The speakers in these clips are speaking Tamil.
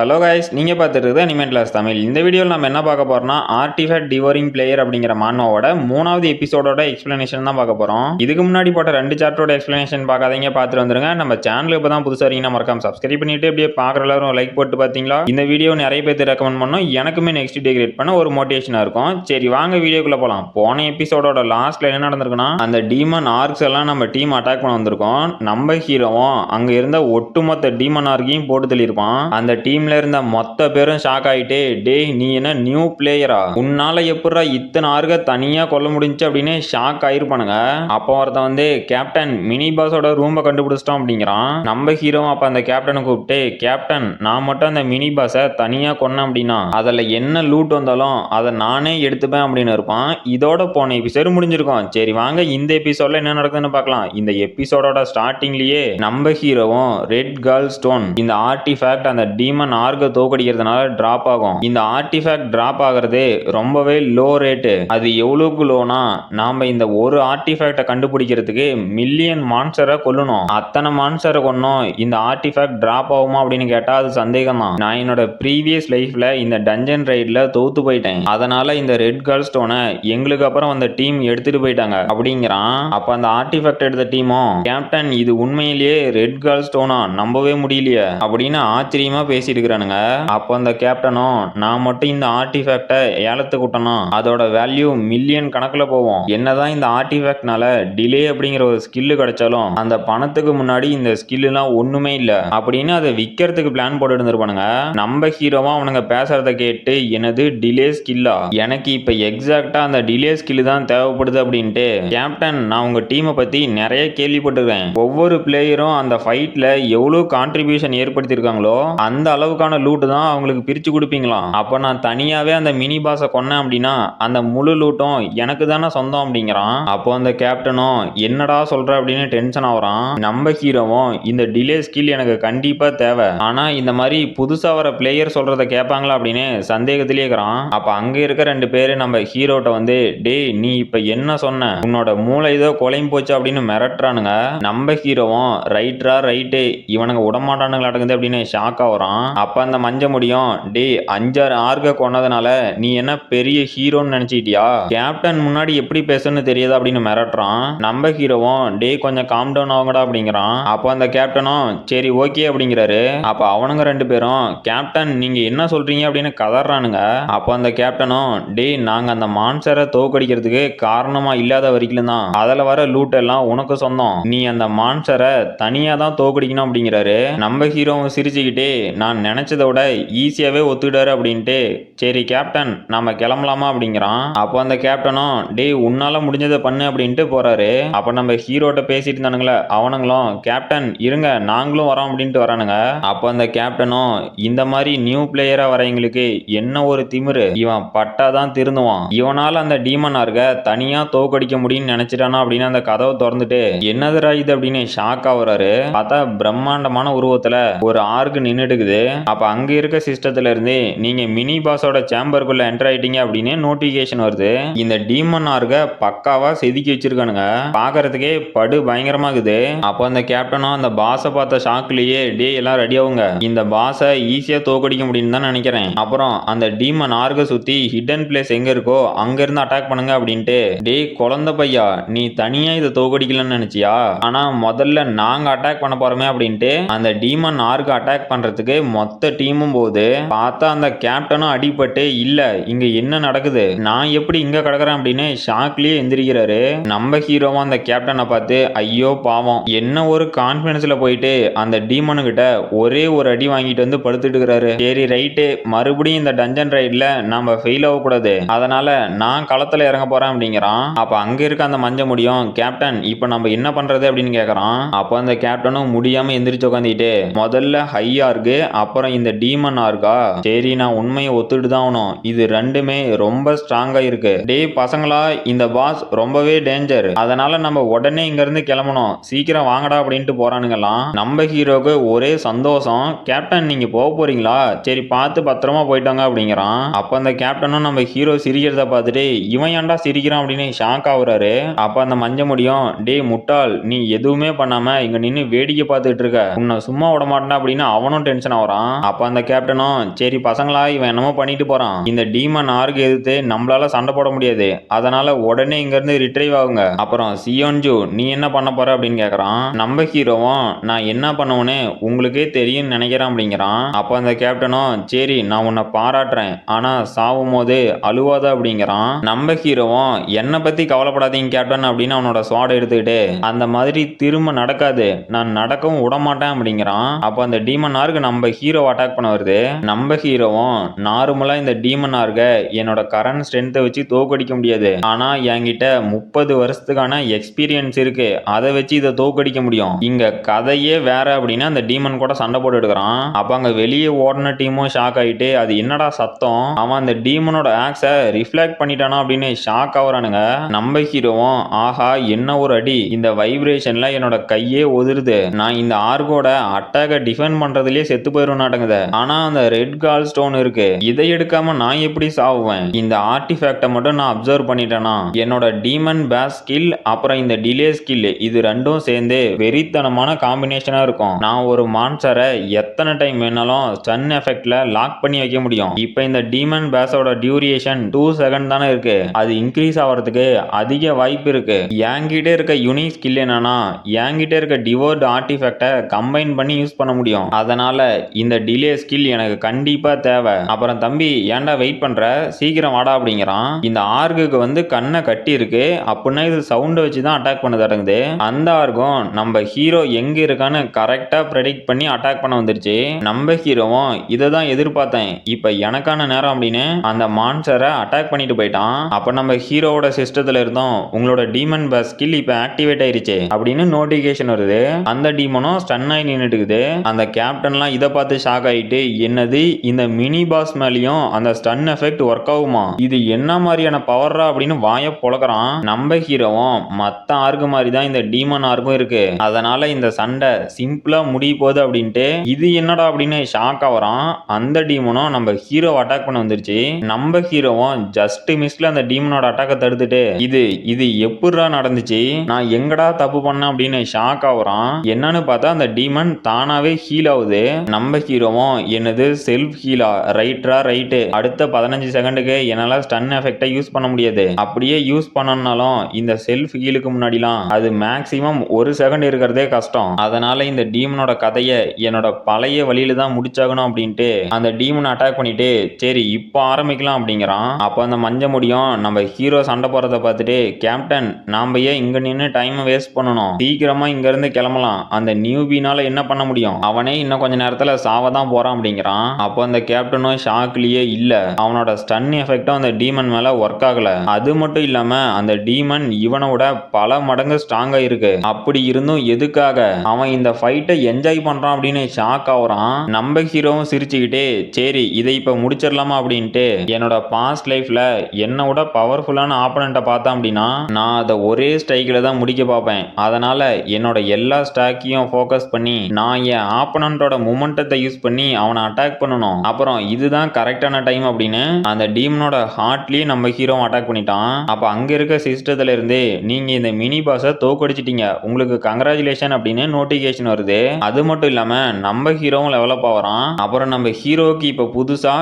ஹலோ கைஸ், நீங்கள் பார்த்துட்டு அனிமேட் கிளாஸ் தமிழ். இந்த வீடியோவில் நம்ம என்ன பார்க்க போறோம்னா ஆர்டிஃபேக்ட் டிவோரிங் பிளேயர் அப்படிங்கிற மான்மாவோட 3வது எபிசோடோட எக்ஸ்பிளனேஷன் தான் பார்க்க போகிறோம். இதுக்கு முன்னாடி போட்ட 2 சாப்டரோட எக்ஸ்பிளனேஷன் பார்க்காதீங்க, பார்த்துட்டு வந்துருங்க. நம்ம சேனல் இப்போ தான் புதுசாக இருக்கீங்கன்னா மறக்காம சப்ஸ்கிரைப் பண்ணிட்டு அப்படியே பார்க்குற எல்லாரும் லைக் போட்டு பார்த்தீங்களா? இந்த வீடியோ நிறைய பேர் ரெக்கமெண்ட் பண்ணோம், எனக்குமே நெக்ஸ்ட் டே கிரியேட் பண்ண ஒரு மோட்டிவேஷனாக இருக்கும். சரி வாங்க வீடியோக்குள்ளே போகலாம். போன எபிசோடோட லாஸ்ட்ல என்ன நடந்திருக்குன்னா, அந்த டீமன் ஆர்க்ஸ் எல்லாம் நம்ம டீம் அட்டாக் பண்ண வந்திருக்கோம். நம்ம ஹீரோவும் அங்கே இருந்த ஒட்டுமொத்த டீமன் ஆர்க்கையும் போட்டு தள்ளியிருப்பான். அந்த டீம் இருந்த மொத்த பேரும் ஷாக் ஆயிட்டே, டேய் நீ என்ன நியூ பிளேயரா, உன்னால எப்படா இத்தனை ஆர்க தனியா கொல்ல முடிஞ்சு அப்படின்னு ஷாக் ஆயிருப்பானுங்க. அப்போ ஒருத்தன் வந்து கேப்டன் மினி பாஸோட ரூமை கண்டுபிடிச்சிட்டோம் அப்படிங்கிறான். நம்ம ஹீரோ அப்ப அந்த கேப்டனை கூப்பிட்டு, கேப்டன் நான் மட்டும் அந்த மினி பாஸை தனியா கொன்னேன் அப்படின்னா அதுல என்ன லூட் வந்தாலும் அதை நானே எடுத்துப்பேன் அப்படின்னு இருப்பான். இதோட போன எபிசோடு முடிஞ்சிருக்கும். சரி வாங்க இந்த எபிசோட்ல என்ன நடக்குதுன்னு பார்க்கலாம். இந்த எபிசோடோட ஸ்டார்டிங்லயே நம்ம ஹீரோவும் ரெட் கேர்ள் ஸ்டோன் இந்த ஆர்டிஃபேக்ட் அந்த டீமன் ஆர்க தோக்கடிக்கிறதுனால டிராப் ஆகும். இந்த ஆர்டிஃபேக்ட் டிராப் ஆகிறது ரொம்பவே லோ ரேட்டு. அது எவ்வளவுக்கு லோனா, நாம இந்த ஒரு ஆர்டிஃபேக்டை கண்டுபிடிக்கிறதுக்கு மில்லியன் மான்ஸ்டரை கொல்லணும். அத்தனை மான்ஸ்டரை கொன்னோம் இந்த ஆர்டிஃபேக்ட் டிராப் ஆகுமா அப்படின்னு கேட்டா அது சந்தேகம் தான். நான் என்னோட ப்ரீவியஸ் லைஃப்ல இந்த டஞ்சன் ரைட்ல தோத்து போயிட்டேன். அதனால இந்த ரெட் கேர்ள் ஸ்டோனை எங்களுக்கு அப்புறம் அந்த டீம் எடுத்துட்டு போயிட்டாங்க அப்படிங்கிறான். அப்ப அந்த ஆர்டிஃபேக்ட் எடுத்த டீமும், கேப்டன் இது உண்மையிலேயே ரெட் கேர்ள் ஸ்டோனா, நம்பவே முடியலையே அப்படின்னு ஆச்சரியமா பேசிட்டு இருக்கிறானுங்க. அப்போ அந்த கேப்டனும், நான் மட்டும் இந்த ஆர்டிஃபேக்டை ஏலத்துக்கு விட்டணும், அதோட வேல்யூ மில்லியன் கணக்கில் போவோம். என்னதான் இந்த ஆர்டிஃபேக்ட்னால டிலே அப்படிங்கிற ஒரு ஸ்கில்லு கிடைச்சாலும் அந்த பணத்துக்கு முன்னாடி இந்த ஸ்கில்லாம் ஒண்ணுமே இல்ல அப்படின்னு அதை விற்கிறதுக்கு பிளான் போட்டு இருந்திருப்பானுங்க. நம்ம ஹீரோவா அவனுங்க பேசுறத கேட்டு, எனது டிலே ஸ்கில்லா, எனக்கு இப்ப எக்ஸாக்டா அந்த டிலே ஸ்கில் தான் தேவைப்படுது அப்படின்ட்டு, கேப்டன் நான் உங்க டீமை பத்தி நிறைய கேள்விப்பட்டிருக்கேன். ஒவ்வொரு பிளேயரும் அந்த ஃபைட்ல எவ்வளவு கான்ட்ரிபியூஷன் ஏற்படுத்தியிருக்காங்களோ அந்த அளவுக்கான லூட்டு தான் அவங்களுக்கு பிரிச்சு கொடுப்பீங்களாம். அப்போ நான் தனியாவே அந்த மினி பாஸை கொன்னேன் அப்படின்னா அந்த முழு லூட்டும் எனக்கு தானே சொந்தம் அப்படிங்கிறான். அப்போ அந்த கேப்டனும் என்னடா சொல்ற அப்படின்னு டென்ஷன் ஆகுறான். நம்ம ஹீரோவும் இந்த டிலே ஸ்கில் எனக்கு கண்டிப்பா தேவை, ஆனா இந்த மாதிரி புதுசா வர பிளேயர் சொல்றத கேட்பாங்களா அப்படின்னு சந்தேகத்திலே இருக்கிறான். அப்ப அங்க இருக்க 2 பேரு நம்ம ஹீரோட்ட வந்து, டேய் நீ இப்ப என்ன சொன்ன, உன்னோட மூளை ஏதோ கொலையும் போச்சு அப்படின்னு மிரட்டுறானுங்க. நம்ம ஹீரோவும் ரைட்ரா ரைட்டு, இவனுங்க விடமாட்டானுங்க நடக்குது அப்படின்னு ஷாக் ஆகுறான். அப்ப அந்த மஞ்ச முடியும், டேய் 5-6 ஆர்க கொன்னதுனால நீ என்ன பெரிய ஹீரோன்னு நினைச்சிட்டியா, கேப்டன் முன்னாடி எப்படி பேசணும்னு தெரியாதா அப்படின்னு மிரட்டுறான். நம்ம ஹீரோவும், டேய் கொஞ்சம் காம் டவுன் ஆகுங்கடா அப்படிங்கிறான். அப்போ அந்த கேப்டனும் சரி ஓகே அப்படிங்கிறாரு. அப்ப அவனுங்க 2 பேரும், கேப்டன் நீங்க என்ன சொல்றீங்க அப்படின்னு கதறானுங்க. அப்போ அந்த கேப்டனும், டேய் நாங்க அந்த மான்ஸ்டரை தோக்கடிக்கிறதுக்கு காரணமா இல்லாத வரைக்கும் தான் அதுல வர லூட் எல்லாம் உனக்கு சொந்தம், நீ அந்த மான்ஸ்டரை தனியா தான் தோக்கடிக்கணும் அப்படிங்கிறாரு. நம்ம ஹீரோவும் சிரிச்சுக்கிட்டே, நான் நினைச்சதை விட ஈஸியாவே ஒத்துக்கிட்டாரு அப்படின்ட்டு, சரி கேப்டன் நாம கிளம்பலாமா அப்படிங்கிறான். அப்போ அந்த கேப்டனும், டேய் உன்னால முடிஞ்சதை பண்ணு அப்படின்ட்டு போறாரு. அப்ப நம்ம ஹீரோட்ட பேசிட்டு இருந்தானுங்களே அவனுங்களும், கேப்டன் இருங்க நாங்களும் வரோம் அப்படின்ட்டு வரானுங்க. அப்போ அந்த கேப்டனும், இந்த மாதிரி நியூ பிளேயரா வரவங்களுக்கு என்ன ஒரு திமிரு, இவன் பட்டாதான் திருந்துவான், இவனால அந்த டீமன் ஆர்க தனியா தோக்கடிக்க முடியும்னு நினைச்சிட்டானா அப்படின்னு அந்த கதவை திறந்துட்டு, என்னதுரா இது அப்படின்னு ஷாக் ஆகுறாரு. பார்த்தா பிரம்மாண்டமான உருவத்துல ஒரு ஆர்க் நின்னுட்டு இருக்குது. அப்ப அங்க இருக்க சிஸ்டத்துல இருந்து நீங்க மினி பாஸோட சேம்பருக்குள்ள என்டர் ஆயிட்டீங்க அப்படின்னு நோட்டிபிகேஷன் வருது. இந்த டீமன் ஆர்க பக்காவா செதுக்கி வச்சிருக்கானுங்க, பாக்குறதுக்கே படு பயங்கரமா இருக்குது. அப்போ அந்த கேப்டனும் அந்த பாஸை பார்த்த ஷாக்லயே, டே எல்லாம் ரெடி ஆகுங்க, இந்த பாஸை ஈஸியா தோக்கடிக்க முடியும்னு தான் நினைக்கிறேன், அப்புறம் அந்த டீமன் ஆர்க சுத்தி ஹிடன் பிளேஸ் எங்க இருக்கோ அங்க இருந்து அட்டாக் பண்ணுங்க அப்படின்ட்டு, டே குழந்தை பையா நீ தனியா இதை தோக்கடிக்கலன்னு நினைச்சியா, ஆனா முதல்ல நாங்க அட்டாக் பண்ண போறோமே அப்படின்ட்டு அந்த டீமன் ஆர்க அட்டாக் பண்றதுக்கு மொத்த டீமும் போகுது. பார்த்தா அந்த கேப்டனும் அடிபட்டு, இல்ல இங்க என்ன நடக்குது, நான் எப்படி இங்க கிடக்குறேன் அப்படின்னு ஷாக்லயே எந்திரிக்கிறாரு. நம்ம ஹீரோவும் அந்த கேப்டனை பார்த்து, ஐயோ பாவம், என்ன ஒரு கான்பிடன்ஸ்ல போயிட்டு அந்த டீமனு கிட்ட ஒரே ஒரு அடி வாங்கிட்டு வந்து படுத்துட்டு இருக்கிறாரு. சரி ரைட்டு, மறுபடியும் இந்த டஞ்சன் ரைட்ல நம்ம ஃபெயில் ஆகக்கூடாது, அதனால நான் களத்துல இறங்க போறேன் அப்படிங்கிறான். அப்ப அங்க இருக்க அந்த மஞ்ச முடியும், கேப்டன் இப்ப நம்ம என்ன பண்றது அப்படின்னு கேக்குறான். அப்ப அந்த கேப்டனும் முடியாம எந்திரிச்சு உட்காந்துட்டு, முதல்ல ஹை ஆர்கு அப்புறம் இந்த டீமன் ஆர்கா, சரி நான் உண்மையை ஒத்துட்டு தான் ஆகணும், இது ரெண்டுமே ரொம்ப ஸ்ட்ராங்கா இருக்கு, டே பசங்களா இந்த பாஸ் ரொம்பவே டேஞ்சர், அதனால நம்ம உடனே இங்க இருந்து கிளம்பணும், சீக்கிரம் வாங்கடா அப்படின்ட்டு போறானுங்கலாம். நம்ம ஹீரோக்கு ஒரே சந்தோஷம், கேப்டன் நீங்க போக போறீங்களா, சரி பார்த்து பத்திரமா போயிட்டாங்க அப்படிங்கிறான். அப்ப அந்த கேப்டனும் நம்ம ஹீரோ சிரிக்கிறத பார்த்துட்டு, இவன் ஏன்டா சிரிக்கிறான் அப்படின்னு ஷாக் ஆகுறாரு. அப்ப அந்த மஞ்ச முடியும், டே முட்டாள் நீ எதுவுமே பண்ணாம இங்க நின்னு வேடிக்கை பார்த்துட்டு இருக்க, உன்னை சும்மா விட மாட்டேன் அப்படின்னு அவனும் டென்ஷன் ஆகுறான். அப்படிங்கிறான். அப்ப அந்த கேப்டனும் சரி பசங்களா இவன் என்னமோ பண்ணிட்டு போறான், இந்த டீமன் ஆர்க் எதிர்த்து நம்மளால சண்டை போட முடியாது, அதனால உடனே இங்க இருந்து ரிட்ரைவ் ஆகுங்க. அப்புறம் சியோன்ஜு நீ என்ன பண்ண போற அப்படின்னு கேக்குறான். நம்ம ஹீரோவும் நான் என்ன பண்ணுவேன்னு உங்களுக்கே தெரியும் நினைக்கிறேன் அப்படிங்கிறான். அப்ப அந்த கேப்டனும் சரி நான் உன்னை பாராட்டுறேன், ஆனா சாவும் போது அழுவாத அப்படிங்கிறான். நம்ம ஹீரோவும் என்னை பத்தி கவலைப்படாதீங்க கேப்டன் அப்படின்னு அவனோட ஸ்வாட் எடுத்துக்கிட்டு அந்த மாதிரி திரும்ப நடக்காது, நான் நடக்கவும் விடமாட்டேன் அப்படிங்கிறான். அப்ப அந்த டீமன் ஆர்க் நம்ம ஹீரோ அட்டாக் பண்ண வருது. நம்ம ஹீரோவும் நார்மலா இந்த டீமன் ஆர்க என்னோட கரண்ட் ஸ்ட்ரென்த்தை வச்சு தோக்கடிக்க முடியாது, ஆனா என்கிட்ட 30 வருஷத்துக்கான எக்ஸ்பீரியன்ஸ் இருக்கு, அதை வச்சு இதை தோக்கடிக்க முடியும், இங்க கதையே வேற அப்படின்னு அந்த டீமன் கூட சண்டை போட்டு எடுக்கிறான். அப்ப அங்க வெளியே ஓடின டீமும் ஷாக் ஆயிட்டு அது என்னடா சத்தம், அவன் அந்த டீமனோட ஆக்ஸை ரிஃப்ளெக்ட் பண்ணிட்டானா அப்படின்னு ஷாக் ஆகுறானுங்க. நம்ம ஹீரோவும் ஆஹா என்ன ஒரு அடி, இந்த வைப்ரேஷன்ல என்னோட கையே ஒதிருது, நான் இந்த ஆர்கோட அட்டாக டிஃபெண்ட் பண்றதுலயே செத்து போயிரும் நாட்டுங்குது, ஆனா அந்த ரெட் கால் ஸ்டோன் இருக்கு, இதை எடுக்காம நான் எப்படி சாவுவேன், இந்த ஆர்டிஃபேக்டை மட்டும் நான் அப்சர்வ் பண்ணிட்டேனா என்னோட டீமன் பேஸ் ஸ்கில் அப்புறம் இந்த டிலே ஸ்கில் இது ரெண்டும் சேர்ந்து வெறித்தனமான காம்பினேஷனா இருக்கும், நான் ஒரு மான்ஸ்டரை எத்தனை டைம் வேணாலும் ஸ்டன் எஃபெக்ட்ல லாக் பண்ணி வைக்க முடியும். இப்போ இந்த டீமன் பேஸோட டியூரேஷன் 2 செகண்ட் தானே இருக்கு, அது இன்க்ரீஸ் ஆகிறதுக்கு அதிக வாய்ப்பு இருக்கு. என்கிட்ட இருக்க யூனிக் ஸ்கில் என்னன்னா என்கிட்ட இருக்க டிவோர்ட் ஆர்டிஃபேக்டை கம்பைன் பண்ணி யூஸ் பண்ண முடியும், அதனால இந்த டிலே ஸ்கில் எனக்கு கண்டிப்பா தேவை. அப்புறம் தம்பி ஏன்டா வெயிட் பண்ற, சீக்கிரம் வாடா அப்படிங்கிறான். இந்த ஆர்குக்கு வந்து கண்ணை கட்டி இருக்கு, அப்படின்னா இது சவுண்டை வச்சு தான் அட்டாக் பண்ண தடங்குது. அந்த ஆர்கும் நம்ம ஹீரோ எங்க இருக்கான்னு கரெக்டா ப்ரெடிக்ட் பண்ணி அட்டாக் பண்ண வந்துருச்சு. நம்ம ஹீரோவும் இதை தான் எதிர்பார்த்தேன், இப்ப எனக்கான நேரம் அப்படின்னு அந்த மான்ஸ்டரை அட்டாக் பண்ணிட்டு போயிட்டான். அப்ப நம்ம ஹீரோவோட சிஸ்டத்துல இருந்தோம் உங்களோட டீமன் பேஸ் ஸ்கில் இப்ப ஆக்டிவேட் ஆயிருச்சு அப்படின்னு நோட்டிபிகேஷன் வருது. அந்த டீமனும் ஸ்டன் ஆகி நின்னுட்டு இருக்குது. அந்த கேப்டன்லாம் இதை பார்த்து ஷாக் ஆயிட்டு என்னது இந்த மினி பாஸ் மேலேயும் அந்த ஸ்டன் எஃபெக்ட் ஒர்க் ஆகுமா, இது என்ன மாதிரியான பவர்ரா அப்படின்னு வாயை பொளக்குறான். நம்ம ஹீரோவும் மத்த ஆர்கு மாதிரி தான் இந்த டீமன் ஆர்கும் இருக்கு, அதனால இந்த சண்டை சிம்பிளா முடிய போகுது அப்படின்ட்டு இது என்னடா அப்படின்னு ஷாக் ஆகுறான். அந்த டீமனும் நம்ம ஹீரோ அட்டாக் பண்ண வந்துருச்சு. நம்ம ஹீரோவும் ஜஸ்ட் மிஸ்ல அந்த டீமனோட அட்டாக்கை தடுத்துட்டு இது இது எப்படிடா நடந்துச்சு, நான் எங்கடா தப்பு பண்ணேன் அப்படின்னு ஷாக் ஆகுறான். என்னன்னு பார்த்தா அந்த டீமன் தானாவே ஹீல் ஆகுது. நம்ம ஹீரோவும் என்னது செல்ஃப் ஹீலா, ரைட்ரா ரைட்டு, அடுத்த 15 செகண்டுக்கு என்னால ஸ்டன் எஃபெக்டை யூஸ் பண்ண முடியாது, அப்படியே யூஸ் பண்ணனாலும் இந்த செல்ஃப் ஹீலுக்கு முன்னாடிலாம் அது மேக்ஸிமம் 1 செகண்ட் இருக்கிறதே கஷ்டம், அதனால இந்த டீமனோட கதையை என்னோட பழைய வழியில தான் முடிச்சாகணும் அப்படின்ட்டு அந்த டீமனை அட்டாக் பண்ணிட்டு சரி இப்போ ஆரம்பிக்கலாம் அப்படிங்கிறான். அப்போ அந்த மஞ்ச முடியும் நம்ம ஹீரோ சண்டை போறதை பார்த்துட்டு கேப்டன் நாம ஏன் இங்க நின்று டைம் வேஸ்ட் பண்ணணும், சீக்கிரமா இங்க இருந்து கிளம்பலாம், அந்த நியூபினால என்ன பண்ண முடியும், அவனே இன்னும் கொஞ்ச நேரத்துல சாவதான் போறான் அப்படிங்கிறான். அப்போ அந்த கேப்டனும் ஷாக்லயே இல்ல, அவனோட ஸ்டன் எஃபெக்டும் அந்த டீமன் மேல ஒர்க் ஆகல, அது மட்டும் இல்லாம அந்த டீமன் இவனோட பல மடங்கு ஸ்ட்ராங்கா இருக்கு, அப்படி இருந்தும் எதுக்காக அவன் இந்த ஃபைட்டை என்ஜாய் பண்றான் அப்படின்னு ஷாக் ஆகுறான். நம்ம ஹீரோவும் சிரிச்சுக்கிட்டே சரி இதை இப்ப முடிச்சிடலாமா அப்படின்ட்டு என்னோட பாஸ்ட் லைஃப்ல என்னோட பவர்ஃபுல்லான ஆப்பனண்ட்டை பார்த்தேன் அப்படின்னா நான் அதை ஒரே ஸ்ட்ரைக்கில் தான் முடிக்க பார்ப்பேன், அதனால என்னோட எல்லா ஸ்டாக்கையும் ஃபோக்கஸ் பண்ணி நான் என் ஆப்பனண்ட்டோட மொமெண்டத்தை யூஸ் பண்ணி அவனை அட்டாக் பண்ணணும், அப்புறம் இதுதான் கரெக்டான டைம் அப்படின்னு அந்த டீமனோட ஹார்ட்லயே நம்ம ஹீரோ அட்டாக் பண்ணிட்டான். அப்ப அங்க இருக்க சிஸ்டத்துல இருந்து நீங்க இந்த மினி பாஸை தோக்கடிச்சிட்டீங்க, உங்களுக்கு கங்க்ராச்சுலேஷன் அப்படின்னு நோட்டிபிகேஷன் வருது. அது மட்டும் இல்லாம நம்ம ஹீரோவும் லெவலப் ஆகிறான். அப்புறம் நம்ம ஹீரோக்கு இப்ப புதுசா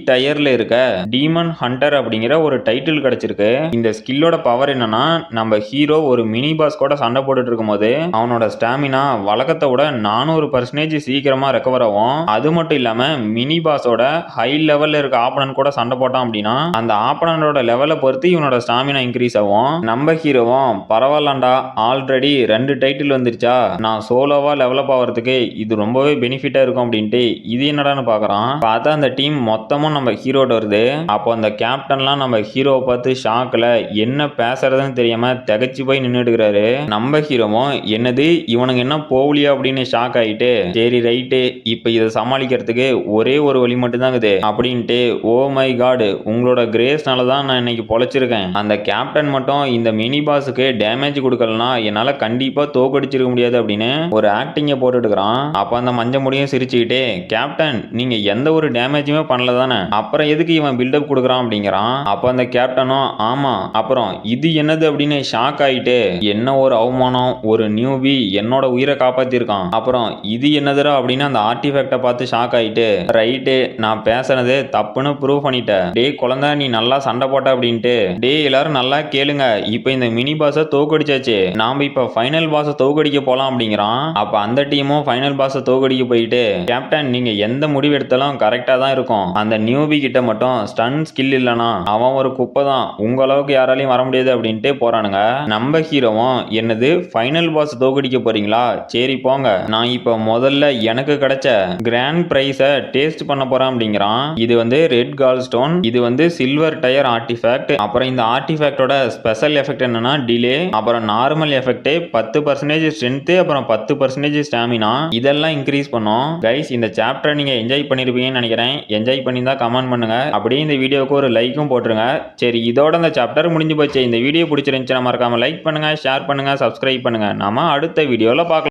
டயர்ல இருக்க டீமன் ஹண்டர் அப்படிங்கிற ஒரு டைட்டில் கிடைச்சிருக்கு. இந்த ஸ்கில்லோட பவர் என்னன்னா நம்ம ஹீரோ ஒரு மினி பாஸ் கூட சண்டை போட்டுட்டு இருக்கும் போது அவனோட ஸ்டாமினா வழக்கத்தை விட 400% சீக்கிரமா ரெக்கவர் ஆகும். அது மட்டும் இல்லாம மினி பாஸோட ஹை லெவல்ல இருக்க ஆப்பனன்ட் கூட சண்டை போட்டான் அப்படின்னா அந்த ஆப்பனண்டோட லெவலை பொறுத்து இவனோட ஸ்டாமினா இன்க்ரீஸ் ஆகும். நம்ம ஹீரோவும் பரவாயில்லண்டா ஆல்ரெடி 2 டைட்டில் வந்துருச்சா, நான் சோலோவா லெவலப் ஆகிறதுக்கு இது ரொம்பவே பெனிஃபிட்டா இருக்கும் அப்படின்ட்டு இது என்னடான்னு பாக்குறான். பார்த்தா அந்த டீம் மொத்தமும் நம்ம ஹீரோட வருது. அப்போ அந்த கேப்டன்லாம் நம்ம ஹீரோவை பார்த்து ஷாக்ல என்ன பேசுறதுன்னு தெரியாம திகச்சு போய் நின்றுடுறாரு. நம்ம ஹீரோவும் என்னது இவனுங்க என்ன போகலியா அப்படின்னு ஷாக் ஆயிட்டு சரி ரைட்டு இப்போ இதை சமாளிக்கிறதுக்கு ஒரே ஒரு வழி மட்டும் தான் இருக்குது அப்படின்ட்டு ஓ மை காட் உங்களோட கிரேஸ்னால தான் நான் இன்னைக்கு பொழைச்சிருக்கேன், அந்த கேப்டன் மட்டும் இந்த மினி பாஸுக்கு டேமேஜ் கொடுக்கலனா என்னால கண்டிப்பா தோக்கடிச்சிருக்க முடியாது அப்படின்னு ஒரு ஆக்டிங்கை போட்டுட்டு இருக்கிறான். அப்ப அந்த மஞ்ச முடியும் சிரிச்சுக்கிட்டே கேப்டன் நீங்க எந்த ஒரு டேமேஜுமே பண்ணல தானே, அப்புறம் எதுக்கு இவன் பில்டப் கொடுக்குறான் அப்படிங்கிறான். அப்ப அந்த கேப்டனும் ஆமா அப்புறம் இது என்னது அப்படின்னு ஷாக் ஆயிட்டு என்ன ஒரு அவமானம், ஒரு நியூபி என்னோட உயிரை காப்பாத்திருக்கான், அப்புறம் இது என்னதுரா அப்படின்னு அந்த ஆர்டிஃபேக்ட் ஆர்டிஃபேக்டை பார்த்து ஷாக் ஆயிட்டு ரைட்டு நான் பேசுனது தப்புன்னு ப்ரூவ் பண்ணிட்டேன். டேய் குழந்தை நீ நல்லா சண்டை போட்ட அப்படின்ட்டு. டேய் எல்லாரும் நல்லா கேளுங்க, இப்போ இந்த மினி பாஸை தோக்கடிச்சாச்சு, நாம இப்ப ஃபைனல் பாஸை தோக்கடிக்க போலாம் அப்படிங்கிறான். அப்ப அந்த டீமும் ஃபைனல் பாஸை தோக்கடிக்க போயிட்டு கேப்டன் நீங்க எந்த முடிவு எடுத்தாலும் கரெக்டா தான் இருக்கும், அந்த நியூபி கிட்ட மட்டும் ஸ்டன் ஸ்கில் இல்லனா அவன் ஒரு குப்பை தான், உங்க அளவுக்கு யாராலையும் வர முடியாது அப்படின்ட்டு போறானுங்க. நம்ம ஹீரோவும் என்னது ஃபைனல் பாஸ் தோக்கடிக்க போறீங்களா, சரி போங்க, நான் இப்ப முதல்ல எனக்கு கிடைச்ச கிராண்ட் பிரைஸை டேஸ்ட் பண்ண போறேன் அப்படிங்கிறான். இது வந்து ரெட் கால் ஸ்டோன், இது வந்து சில்வர் டயர் ஆர்டிஃபேக்ட். அப்புறம் இந்த ஆர்டிஃபேக்டோட ஸ்பெஷல் எஃபெக்ட் என்னன்னா டிலே, அப்புறம் நார்மல் எஃபெக்ட் 10% ஸ்ட்ரென்த், அப்புறம் 10% ஸ்டாமினா, இதெல்லாம் இன்க்ரீஸ் பண்ணும். கைஸ் இந்த சாப்டர் நீங்க என்ஜாய் பண்ணிருப்பீங்கன்னு நினைக்கிறேன். என்ஜாய் பண்ணியிருந்தா கமெண்ட் பண்ணுங்க, அப்படியே இந்த வீடியோக்கு ஒரு லைக்கும் போட்டுருங்க. சரி இதோட இந்த சாப்டர் முடிஞ்சு போச்சு. இந்த வீடியோ பிடிச்சிருந்துச்சுன்னா மறக்காம லைக் பண்ணுங்க, ஷேர் பண்ணுங்க, சப்ஸ்கிரைப் பண்ணுங்க. நாம அடுத்த வீடியோல பார்க்கலாம்.